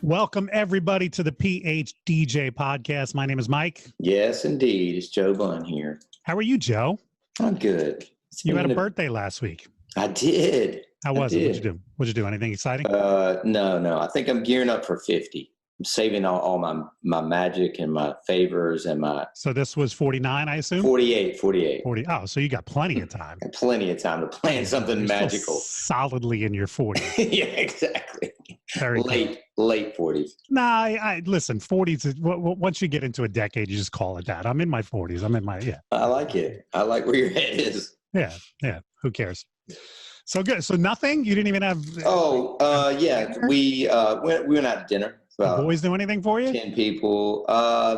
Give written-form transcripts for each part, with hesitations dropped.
Welcome, everybody, to the PHDJ podcast. My name is Mike. Yes, indeed. It's Joe Bunn here. How are you, Joe? I'm good. You had a birthday last week. I did. How was it? What'd you do? What'd you do? Anything exciting? No. I think I'm gearing up for 50. I'm saving all my magic and my favors and my... So this was 49, I assume? 48. 40. Oh, so you got plenty of time. Plenty of time to plan something You're magical. Solidly in your 40s. Yeah, exactly. Very late 40s. Nah, I listen, 40s, once you get into a decade, you just call it that. I'm in my 40s. I like it. I like where your head is. Yeah. Who cares? So good. So nothing? You didn't even have... Yeah. We went out to dinner. The boys do anything for you? 10 people.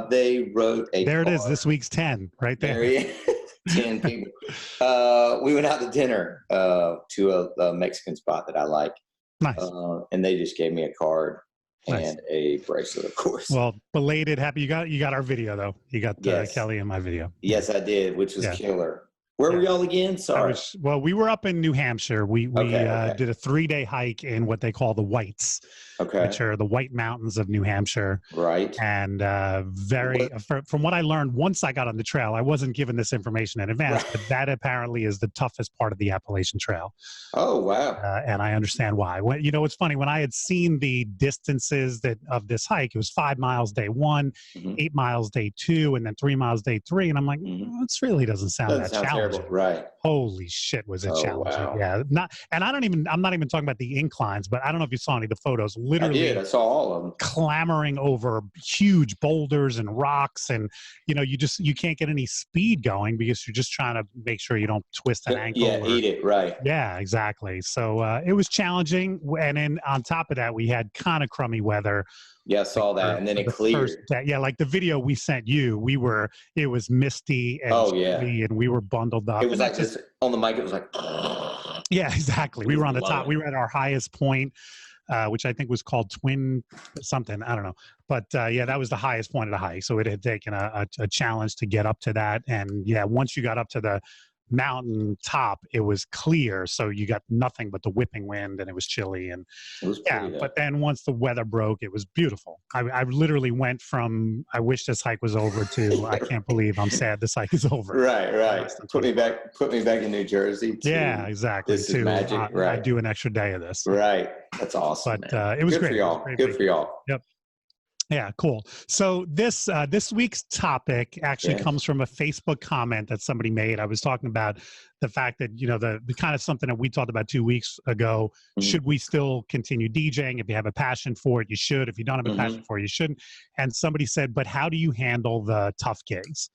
They wrote a There it card. is. This week's 10 right there. 10 people. We went out to dinner to a Mexican spot that I like. Nice. And they just gave me a card Nice. and a bracelet, of course. Well, belated happy. You got our video though. You got Yes. Kelly in my video. Yes, I did, which was Yeah. killer. Where were y'all again? Sorry. We were up in New Hampshire. We Okay. did a 3-day hike in what they call the Whites, which are the White Mountains of New Hampshire. Right. And from what I learned, once I got on the trail, I wasn't given this information in advance, Right. but that apparently is the toughest part of the Appalachian Trail. Oh, wow. And I understand why. It's funny, when I had seen the distances of this hike, it was 5 miles day 1, 8 miles day 2, and then 3 miles day 3. And I'm like, this really doesn't sound that challenging. Terrible. Right. Holy shit, was it challenging? Wow. Yeah. I'm not even talking about the inclines, but I don't know if you saw any of the photos. Literally, I did. I saw all of them. Clambering over huge boulders and rocks, and you can't get any speed going because you're just trying to make sure you don't twist an ankle. Yeah, eat it. Right. Yeah, exactly. So it was challenging, and then on top of that, we had kind of crummy weather. Yeah, I saw that, and then it cleared. Like the video we sent you, it was misty and chilly, and we were bundled up. It was like just on the mic. It was like. Yeah, exactly. We were on the top. We were at our highest point, which I think was called Twin something. I don't know. But that was the highest point of the hike. So it had taken a challenge to get up to that. And once you got up to the mountain top, it was clear. So you got nothing but the whipping wind, and it was chilly. And it was pretty, but then once the weather broke, it was beautiful. I literally went from, I wish this hike was over to, I can't believe I'm sad this hike is over. Right. Put me back in New Jersey. Yeah, exactly. This is magic. I do an extra day of this. Right. That's awesome. But it was good great. Good for y'all. Yep. Yeah, cool. So this week's topic actually comes from a Facebook comment that somebody made. I was talking about the fact that, the kind of something that we talked about 2 weeks ago. Should we still continue DJing? If you have a passion for it, you should. If you don't have a passion for it, you shouldn't. And somebody said, but how do you handle the tough gigs?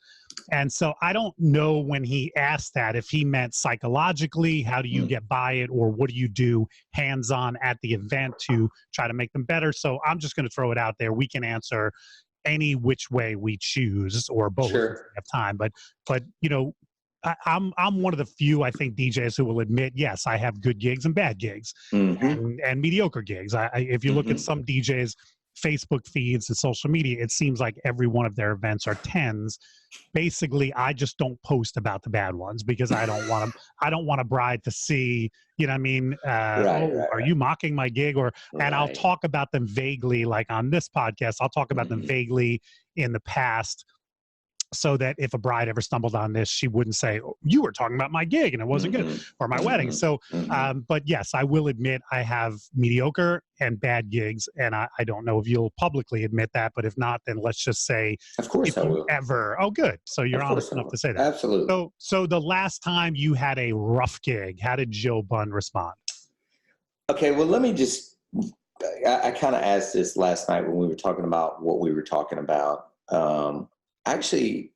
And so I don't know when he asked that, if he meant psychologically, how do you get by it, or what do you do hands-on at the event to try to make them better? So I'm just going to throw it out there. We can answer any which way we choose, or both if we have time. But I'm one of the few, I think, DJs who will admit, yes, I have good gigs and bad gigs and mediocre gigs. If you look at some DJs' Facebook feeds and social media, it seems like every one of their events are 10s. Basically, I just don't post about the bad ones because I don't want a bride to see, what I mean? Are you mocking my gig? And I'll talk about them vaguely, like on this podcast, I'll talk about them vaguely in the past, so that if a bride ever stumbled on this, she wouldn't say, oh, you were talking about my gig and it wasn't good, or my wedding. So, but yes, I will admit I have mediocre and bad gigs, and I don't know if you'll publicly admit that, but if not, then let's just say, of course I will. Oh, good. So you're honest enough to say that. Absolutely. So the last time you had a rough gig, how did Joe Bunn respond? Okay, well, let me just I kind of asked this last night when we were talking about what we were talking about. Actually,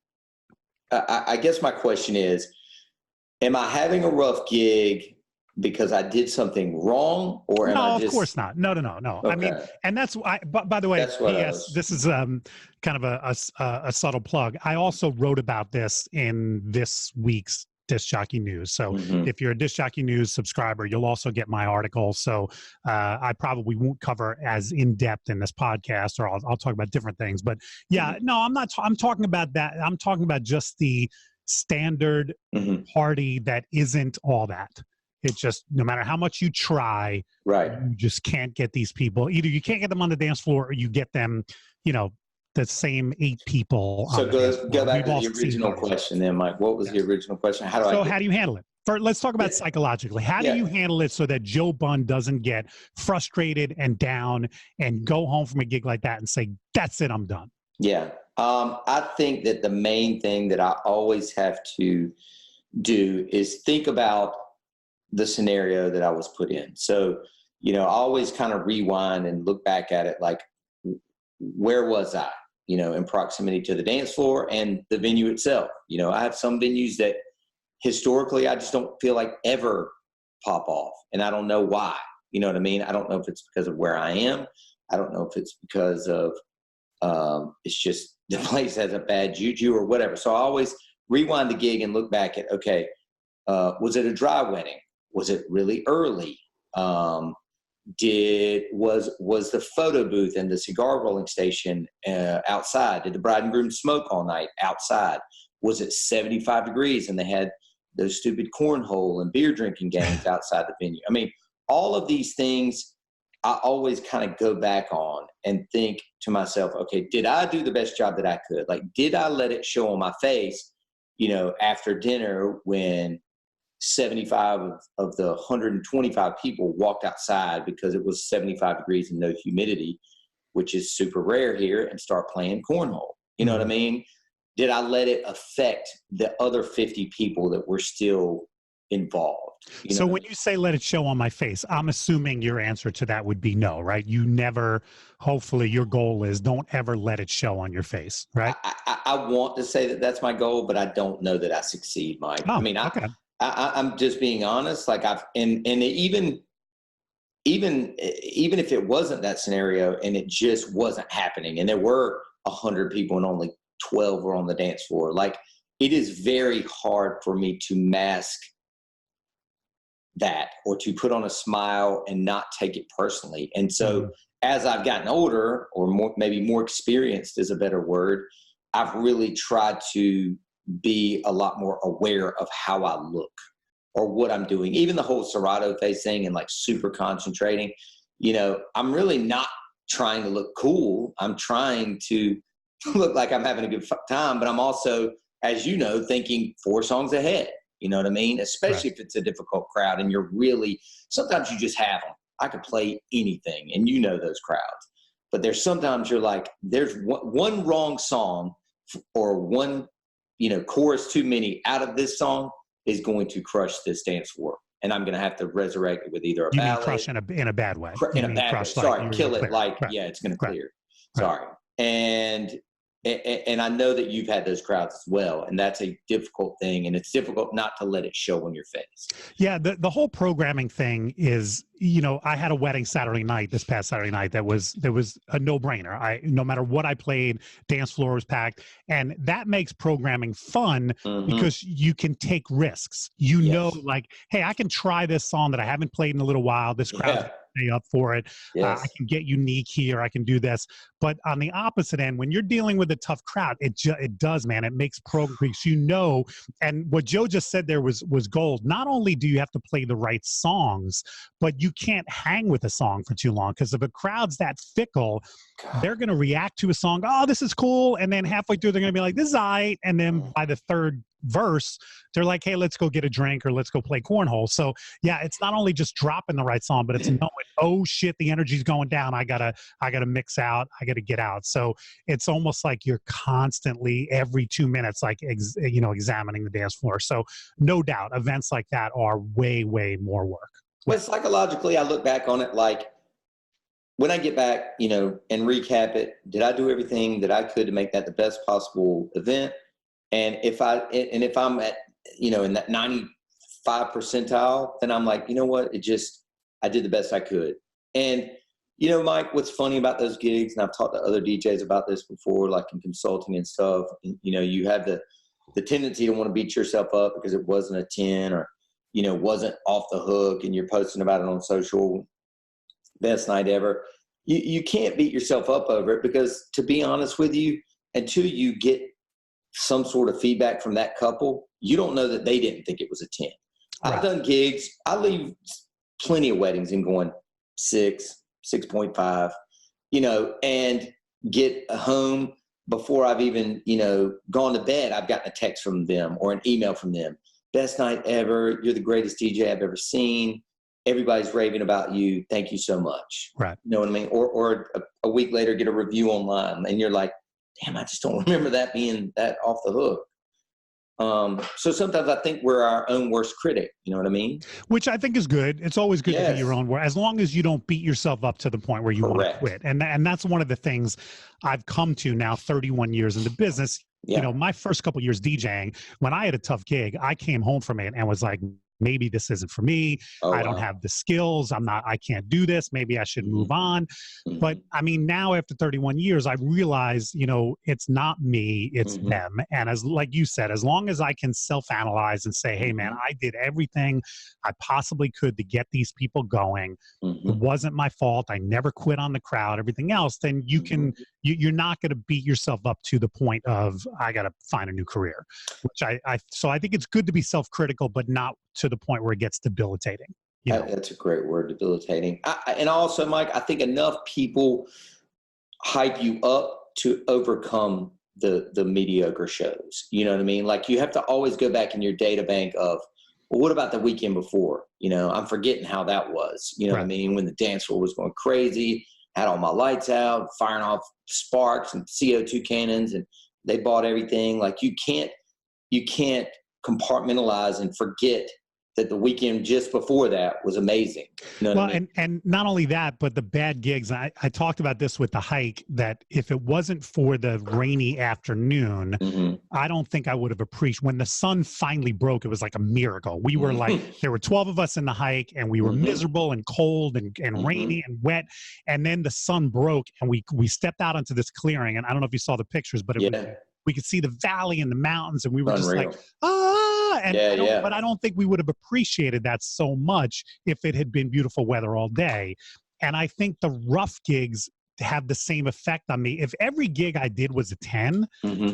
I guess my question is, am I having a rough gig because I did something wrong, or am I just... No, of course not. No. Okay. I mean, and that's why, by the way, That's what P.S., this is kind of a subtle plug. I also wrote about this in this week's Disc Jockey News. So if you're a Disc Jockey News subscriber, you'll also get my article. So I probably won't cover as in depth in this podcast, or I'll talk about different things. But yeah, no, I'm not. I'm talking about that. I'm talking about just the standard party that isn't all that. It's just, no matter how much you try, you just can't get these people. Either you can't get them on the dance floor, or you get them, the same 8 people. So go back to the original question then, Mike. What was the original question? How do you handle it? First, let's talk about psychologically. How do you handle it so that Joe Bunn doesn't get frustrated and down and go home from a gig like that and say, that's it, I'm done? Yeah. I think that the main thing that I always have to do is think about the scenario that I was put in. So, I always kind of rewind and look back at it like, where was I? In proximity to the dance floor and the venue itself. I have some venues that historically I just don't feel like ever pop off, and I don't know why. You know what I mean? I don't know if it's because of where I am. I don't know if it's because of it's just the place has a bad juju or whatever. So I always rewind the gig and look back at, okay, was it a dry wedding? Was it really early? Was the photo booth and the cigar rolling station outside? Did the bride and groom smoke all night outside? Was it 75 degrees and they had those stupid cornhole and beer drinking games outside the venue? I mean, all of these things I always kind of go back on and think to myself, okay, did I do the best job that I could? Like, did I let it show on my face, after dinner when 75 of the 125 people walked outside because it was 75 degrees and no humidity, which is super rare here, and start playing cornhole? You know what I mean? Did I let it affect the other 50 people that were still involved? So when you say let it show on my face, I'm assuming your answer to that would be no, right? You never, hopefully your goal is don't ever let it show on your face, right? I want to say that that's my goal, but I don't know that I succeed, Mike. Oh, I mean, okay. I'm just being honest. Like even if it wasn't that scenario and it just wasn't happening, and there were 100 people and only 12 were on the dance floor, like, it is very hard for me to mask that or to put on a smile and not take it personally. And so as I've gotten older, or maybe more experienced is a better word, I've really tried to be a lot more aware of how I look or what I'm doing. Even the whole Serato face thing and like super concentrating, I'm really not trying to look cool. I'm trying to look like I'm having a good time, but I'm also, as you know, thinking 4 songs ahead. You know what I mean? Especially if it's a difficult crowd and you're really, sometimes you just have them. I could play anything, and those crowds. But there's sometimes you're like, there's one wrong song or one, chorus too many out of this song is going to crush this dance floor. And I'm going to have to resurrect it with either a ballad. You mean crush in a bad way. In a bad way. Sorry, kill it like, it's going to clear. Sorry. And I know that you've had those crowds as well, and that's a difficult thing, and it's difficult not to let it show on your face. Yeah, the whole programming thing is, I had a wedding this past Saturday night that was a no-brainer. No matter what I played, dance floor was packed, and that makes programming fun because you can take risks. Like, hey, I can try this song that I haven't played in a little while. This crowd stay up for it. I can get unique here. I can do this. But on the opposite end, when you're dealing with a tough crowd, it does, man. It makes progress, and what Joe just said there was gold. Not only do you have to play the right songs, but you can't hang with a song for too long, because if a crowd's that fickle, they're going to react to a song. Oh, this is cool. And then halfway through, they're going to be like, this is all right. And then by the third verse, they're like, hey, let's go get a drink or let's go play cornhole. So yeah, it's not only just dropping the right song, but it's knowing, oh shit, the energy's going down. I gotta mix out. I gotta get out. So it's almost like you're constantly every 2 minutes, like, examining the dance floor. So no doubt events like that are way, way more work. But psychologically, I look back on it like, when I get back, you know, and recap it, did I do everything that I could to make that the best possible event? And if I'm at, you know, in that 95 percentile, then I'm like, you know what, I did the best I could. And, you know, Mike, what's funny about those gigs, and I've talked to other DJs about this before, like in consulting and stuff, and, you know, you have the tendency to want to beat yourself up because it wasn't a 10 or, you know, wasn't off the hook and you're posting about it on social, best night ever. You can't beat yourself up over it because, to be honest with you, until you get some sort of feedback from that couple, you don't know that they didn't think it was a 10. Right. I've done gigs. I leave plenty of weddings and going 6.5, you know, and get home before I've even, you know, gone to bed. I've gotten a text from them or an email from them. Best night ever. You're the greatest DJ I've ever seen. Everybody's raving about you. Thank you so much. Right. You know what I mean? Or a week later, get a review online and you're like, damn, I just don't remember that being that off the hook. So sometimes I think we're our own worst critic. You know what I mean? Which I think is good. It's always good to be your own worst, as long as you don't beat yourself up to the point where you want to quit. And that's one of the things I've come to now, 31 years in the business. Yeah. You know, my first couple of years DJing, when I had a tough gig, I came home from it and was like, maybe this isn't for me. I don't have the skills. I can't do this. Maybe I should move on. But I mean, now after 31 years, I realize, you know, it's not me, it's them. And like you said, as long as I can self-analyze and say, hey man, I did everything I possibly could to get these people going. It wasn't my fault. I never quit on the crowd, everything else. Then you can, you're not going to beat yourself up to the point of, I got to find a new career, which so I think it's good to be self-critical, but not to the point where it gets debilitating. You know? That's a great word, debilitating. And also, Mike, I think enough people hype you up to overcome the mediocre shows. You know what I mean? Like, you have to always go back in your data bank of, well, what about the weekend before? You know, I'm forgetting how that was. You know what I mean? When the dance floor was going crazy, had all my lights out, firing off sparks and CO2 cannons, and they bought everything. Like, you can't compartmentalize and forget that the weekend just before that was amazing. You know what I mean? And not only that, but the bad gigs. I talked about this with the hike, that if it wasn't for the rainy afternoon, I don't think I would have appreciated. When the sun finally broke, it was like a miracle. We were like, there were 12 of us in the hike, and we were miserable and cold and rainy and wet. And then the sun broke, and we stepped out onto this clearing. And I don't know if you saw the pictures, but we could see the valley and the mountains, and we were just like, but I don't think we would have appreciated that so much if it had been beautiful weather all day. And I think the rough gigs have the same effect on me. If every gig I did was a 10,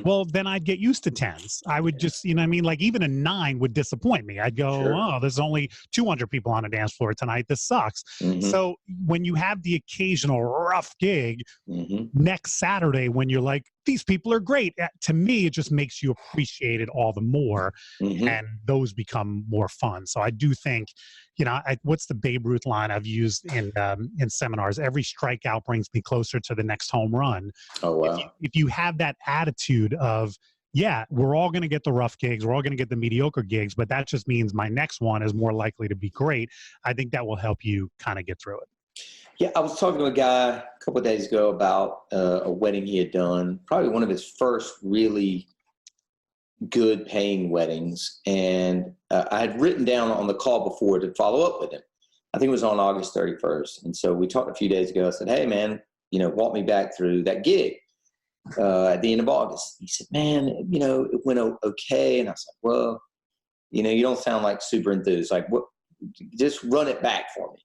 well, then I'd get used to 10s. I would just, you know what I mean? Like, even a 9 would disappoint me. I'd go, oh, there's only 200 people on a dance floor tonight. This sucks. So when you have the occasional rough gig next Saturday, when you're like, these people are great, to me, it just makes you appreciate it all the more. And those become more fun. So I do think, you know, what's the Babe Ruth line I've used in seminars? Every strikeout brings me closer to the next home run. Oh, wow. If you have that attitude of, yeah, we're all going to get the rough gigs, we're all going to get the mediocre gigs, but that just means my next one is more likely to be great, I think that will help you kind of get through it. Yeah, I was talking to a guy a couple of days ago about a wedding he had done, probably one of his first really good paying weddings. And I had written down on the call before to follow up with him. I think it was on August 31st. And so we talked a few days ago. I said, hey, man, you know, walk me back through that gig at the end of August. He said, man, you know, it went okay. And I was like, well, you know, you don't sound like super enthused. Like, what? Just run it back for me.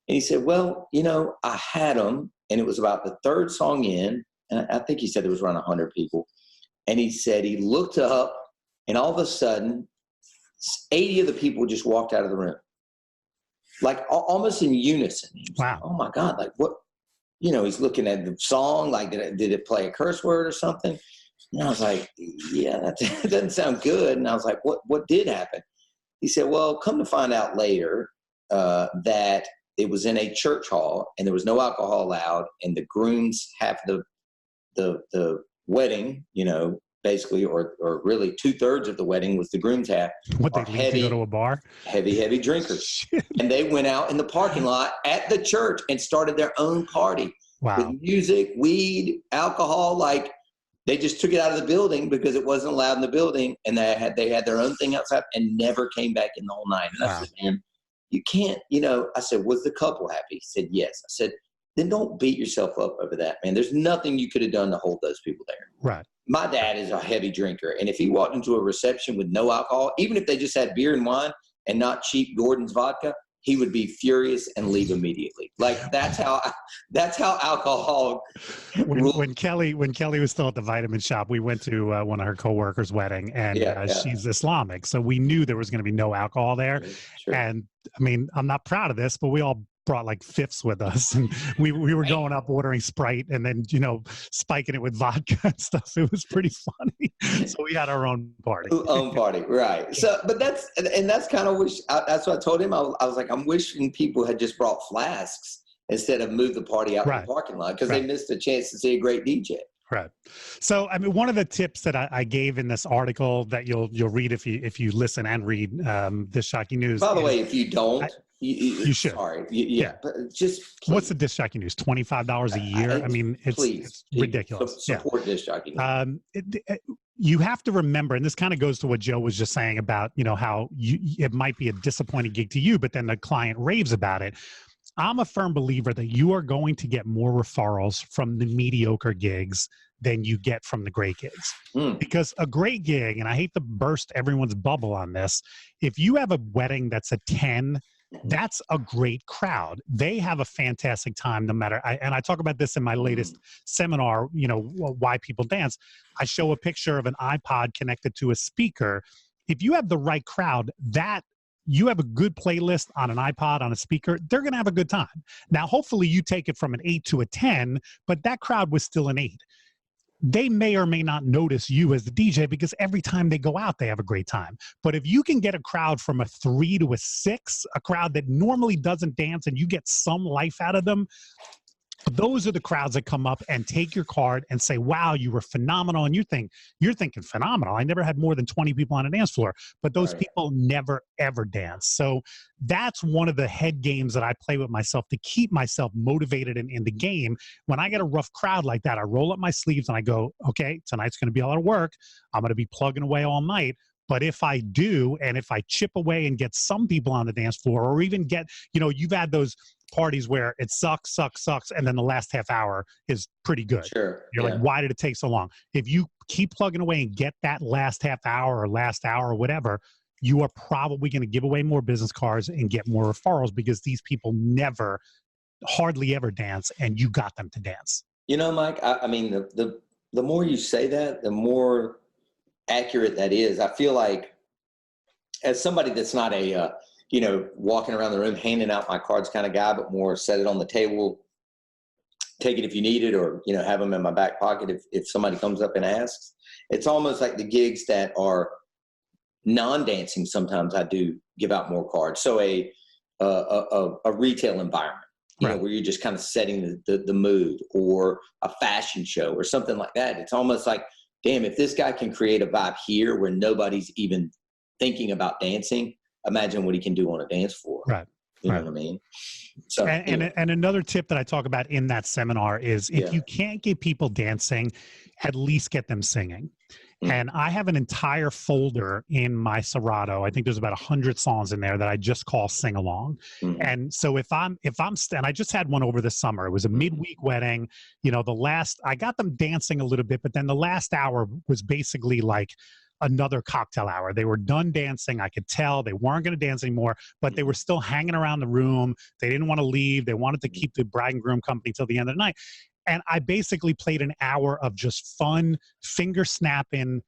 And he said, well, you know, I had them, and it was about the third song in, and I think he said there was around 100 people. And he said he looked up, and all of a sudden, 80 of the people just walked out of the room, like almost in unison. Wow. Like, oh, my God, like what? You know, he's looking at the song, like did it play a curse word or something? And I was like, yeah, that doesn't sound good. And I was like, what did happen? He said, well, come to find out later that it was in a church hall, and there was no alcohol allowed, and the groom's half of the wedding, you know, basically, or really 2/3 of the wedding was the groom's half. What, they leave to go to a bar? Heavy drinkers. Shit. And they went out in the parking lot at the church and started their own party. Wow. With music, weed, alcohol. Like, they just took it out of the building because it wasn't allowed in the building, and they had their own thing outside and never came back in the whole night. And I said, man, you can't, I said, was the couple happy? He said, yes. I said, then don't beat yourself up over that, man. There's nothing you could have done to hold those people there. Right. My dad is a heavy drinker, and if he walked into a reception with no alcohol, even if they just had beer and wine and not cheap Gordon's vodka, he would be furious and leave immediately. Like, that's how alcohol. When Kelly was still at the vitamin shop, we went to one of her coworkers' wedding, and she's Islamic, so we knew there was going to be no alcohol there. Sure. And I mean, I'm not proud of this, but we all brought like fifths with us, and we were going up ordering Sprite and then spiking it with vodka and stuff. It was pretty funny. So we had our own party. Right. So, but that's kind of that's what I told him. I was like, I'm wishing people had just brought flasks instead of moved the party out in the parking lot, because they missed a chance to see a great DJ. Right. So, I mean, one of the tips that I gave in this article that you'll read if you listen and read this Shocking News. By the way, if you don't, you should. Sorry. But just please. What's the Disc Jockey News? $25 a year? I mean, it's ridiculous. Support Disc Jockey News. You have to remember, and this kind of goes to what Joe was just saying about, how it might be a disappointing gig to you, but then the client raves about it. I'm a firm believer that you are going to get more referrals from the mediocre gigs than you get from the great gigs. Because a great gig, and I hate to burst everyone's bubble on this, if you have a wedding that's a 10, that's a great crowd. They have a fantastic time no matter. And I talk about this in my latest seminar, why people dance. I show a picture of an iPod connected to a speaker. If you have the right crowd, you have a good playlist on an iPod, on a speaker, they're going to have a good time. Now, hopefully you take it from an 8 to a 10, but that crowd was still an 8. They may or may not notice you as the DJ because every time they go out, they have a great time. But if you can get a crowd from a 3 to a 6, a crowd that normally doesn't dance, and you get some life out of them, those are the crowds that come up and take your card and say, wow, you were phenomenal. And you're thinking phenomenal. I never had more than 20 people on a dance floor, but those people never, ever dance. So that's one of the head games that I play with myself to keep myself motivated in the game. When I get a rough crowd like that, I roll up my sleeves and I go, okay, tonight's going to be a lot of work. I'm going to be plugging away all night. But if I do, and if I chip away and get some people on the dance floor, or even get, you've had those parties where it sucks, and then the last half hour is pretty good. Sure. You're like, why did it take so long? If you keep plugging away and get that last half hour or last hour or whatever, you are probably going to give away more business cards and get more referrals, because these people hardly ever dance, and you got them to dance. Mike, I mean, the more you say that, the more accurate that is. I feel like, as somebody that's not a walking around the room handing out my cards kind of guy, but more set it on the table, take it if you need it, or have them in my back pocket if somebody comes up and asks. It's almost like the gigs that are non-dancing, sometimes I do give out more cards. So a retail environment, where you're just kind of setting the mood, or a fashion show or something like that. It's almost like, damn, if this guy can create a vibe here where nobody's even thinking about dancing, imagine what he can do on a dance floor. Right. You know what I mean? So, and another tip that I talk about in that seminar is, if you can't get people dancing, at least get them singing. And I have an entire folder in my Serato. I think there's about 100 songs in there that I just call sing along. And so if I'm, and I just had one over the summer. It was a midweek wedding. I got them dancing a little bit, but then the last hour was basically like another cocktail hour. They were done dancing. I could tell they weren't going to dance anymore, but they were still hanging around the room. They didn't want to leave. They wanted to keep the bride and groom company till the end of the night. And I basically played an hour of just fun, finger snapping,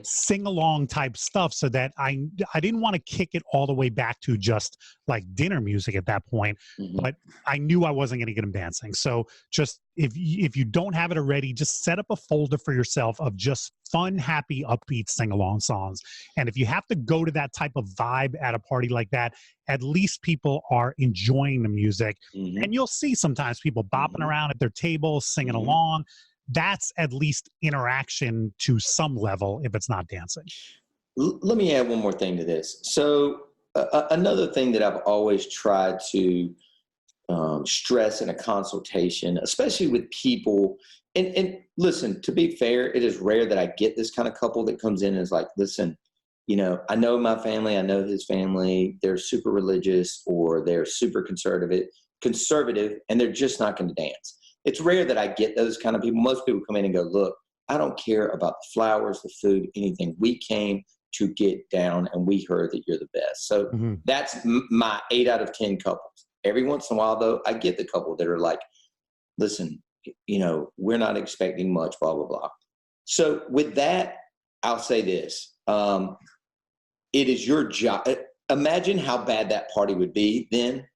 sing along type stuff, so that I didn't want to kick it all the way back to just like dinner music at that point, but I knew I wasn't going to get them dancing. So just if you don't have it already, just set up a folder for yourself of just fun, happy, upbeat sing-along songs. And if you have to go to that type of vibe at a party like that, at least people are enjoying the music. And you'll see sometimes people bopping around at their tables, singing along. that's at least interaction to some level if it's not dancing. Let me add one more thing to this. So another thing that I've always tried to stress in a consultation, especially with people, and listen, to be fair, it is rare that I get this kind of couple that comes in and is like, listen, I know my family, I know his family, they're super religious or they're super conservative, and they're just not going to dance. It's rare that I get those kind of people. Most people come in and go, look, I don't care about the flowers, the food, anything. We came to get down, and we heard that you're the best. So that's my 8 out of 10 couples. Every once in a while, though, I get the couple that are like, listen, we're not expecting much, blah, blah, blah. So with that, I'll say this. It is your job. Imagine how bad that party would be then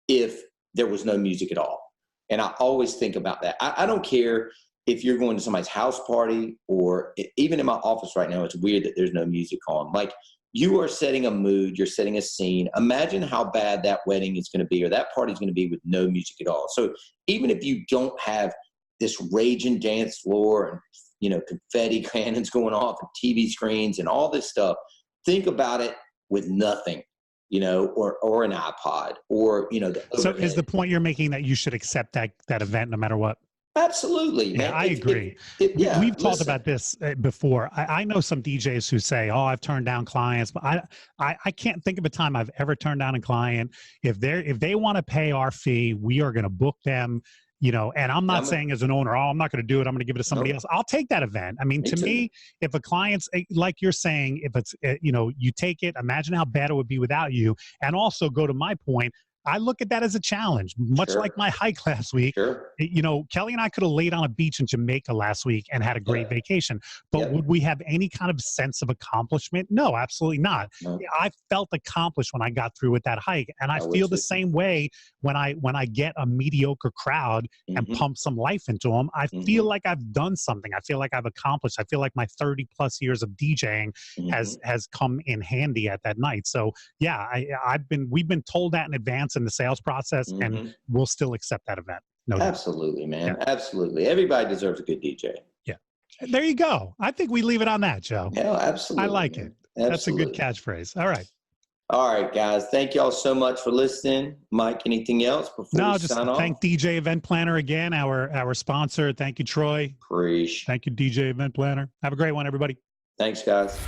if there was no music at all. And I always think about that. I don't care if you're going to somebody's house party, or even in my office right now, it's weird that there's no music on. Like, you are setting a mood, you're setting a scene. Imagine how bad that wedding is going to be, or that party is going to be with no music at all. So even if you don't have this raging dance floor and, confetti cannons going off and TV screens and all this stuff, think about it with nothing, or an iPod or, So is the point you're making that you should accept that event no matter what? Absolutely, man. Yeah, I agree. We've talked about this before. I know some DJs who say, "Oh, I've turned down clients," but I can't think of a time I've ever turned down a client. If they want to pay our fee, we are going to book them. And I'm not saying as an owner, I'm not going to do it, I'm going to give it to somebody else. I'll take that event. I mean, to me, if a client's like you're saying, if it's you take it, imagine how bad it would be without you, and also go to my point. I look at that as a challenge, much like my hike last week. Kelly and I could have laid on a beach in Jamaica last week and had a great vacation, but would we have any kind of sense of accomplishment? No, absolutely not. No. I felt accomplished when I got through with that hike, and I feel the same way when I get a mediocre crowd and pump some life into them. I feel like I've done something. I feel like I've accomplished. I feel like my 30 plus years of DJing has come in handy at that night. So yeah, we've been told that in advance in the sales process, and we'll still accept that event. No doubt. Absolutely, man. Yeah. Absolutely. Everybody deserves a good DJ. Yeah. There you go. I think we leave it on that, Joe. Yeah, absolutely. I like it. Absolutely. That's a good catchphrase. All right. All right, guys. Thank y'all so much for listening. Mike, anything else before we sign off? Thank DJ Event Planner again, our sponsor. Thank you, Troy. Appreciate. Thank you, DJ Event Planner. Have a great one, everybody. Thanks, guys.